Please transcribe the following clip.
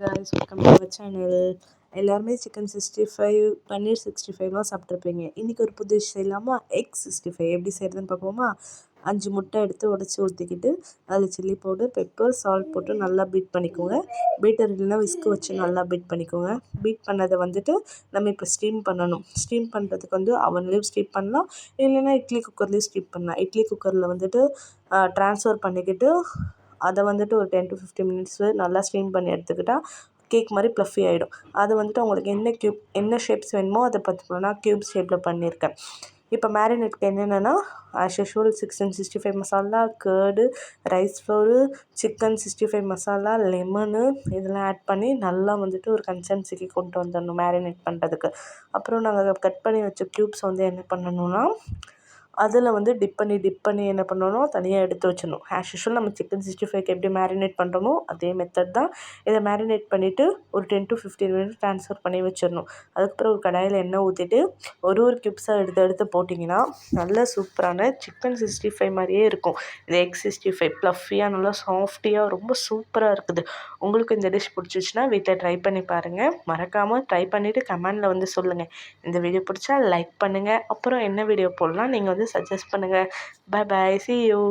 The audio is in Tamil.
guys, welcome to our channel. எல்லாருமே சிக்கன் 65 பன்னீர் 65 சாப்பிட்ருப்பீங்க. இன்றைக்கி ஒரு புது டிஷ் செய்யலாமா? எக் 65 எப்படி செய்கிறதுன்னு பார்ப்போமா? 5 முட்டை எடுத்து உடச்சி ஊற்றிக்கிட்டு அதில் சில்லி பவுடர், பெப்பர், சால்ட் போட்டு நல்லா பீட் பண்ணிக்கோங்க. பீட்டர் இல்லைன்னா விஸ்கு வச்சு நல்லா பீட் பண்ணிக்கோங்க. பீட் பண்ணதை வந்துட்டு நம்ம இப்போ ஸ்டீம் பண்ணணும். ஸ்டீம் பண்ணுறதுக்கு வந்து அவன்லேயும் ஸ்டீம் பண்ணலாம், இல்லைன்னா இட்லி குக்கர்லேயும் ஸ்டீம் பண்ணலாம். இட்லி குக்கரில் வந்துட்டு ட்ரான்ஸ்ஃபர் பண்ணிக்கிட்டு அதை வந்துட்டு ஒரு 10 to 15 மினிட்ஸு நல்லா ஸ்டீம் பண்ணி எடுத்துக்கிட்டால் கேக் மாதிரி ப்ளஃபி ஆகிடும். அது வந்துட்டு உங்களுக்கு என்ன ஷேப்ஸ் வேணுமோ அதை பார்த்துக்கணும். க்யூப் ஷேப்பில் பண்ணியிருக்கேன். இப்போ மேரினேட்க்கு என்னென்னா as usual chicken 65 masala, curd, rice floor, chicken 65 masala, lemon இதெல்லாம் ஆட் பண்ணி நல்லா வந்துட்டு ஒரு கன்சிஸ்டன்சிக்கு கொண்டு வந்துடணும் மேரினேட் பண்ணுறதுக்கு. அப்புறம் நாங்கள் கட் பண்ணி வச்ச க்யூப்ஸ் வந்து என்ன பண்ணணும்னா அதில் வந்து டிப் பண்ணி என்ன பண்ணணும், தனியாக எடுத்து வச்சிடணும். ஆஸ் யூஷுவல் நம்ம சிக்கன் 65க்கு எப்படி மேரினேட் பண்ணுறோமோ அதே மெத்தட் தான். இதை மேரினேட் பண்ணிவிட்டு ஒரு 10 to 15 மினிட்ஸ் ட்ரான்ஸ்ஃபர் பண்ணி வச்சிடணும். அதுக்கப்புறம் ஒரு கடாயில் எண்ணெய் ஊற்றிட்டு ஒரு க்யூப்ஸாக எடுத்து போட்டிங்கன்னா நல்ல சூப்பரான சிக்கன் 65 மாதிரியே இருக்கும். இது எக் 65 ப்ளஃபியாக நல்லா சாஃப்டியாக ரொம்ப சூப்பராக இருக்குது. உங்களுக்கு இந்த டிஷ் பிடிச்சிச்சின்னா வீட்டில் ட்ரை பண்ணி பாருங்கள். மறக்காமல் ட்ரை பண்ணிவிட்டு கமெண்டில் வந்து சொல்லுங்கள். இந்த வீடியோ பிடிச்சா லைக் பண்ணுங்கள். அப்புறம் என்ன வீடியோ போடலாம் நீங்கள் வந்து சஜஸ்ட் பண்ணுங்கள். Bye bye, see you.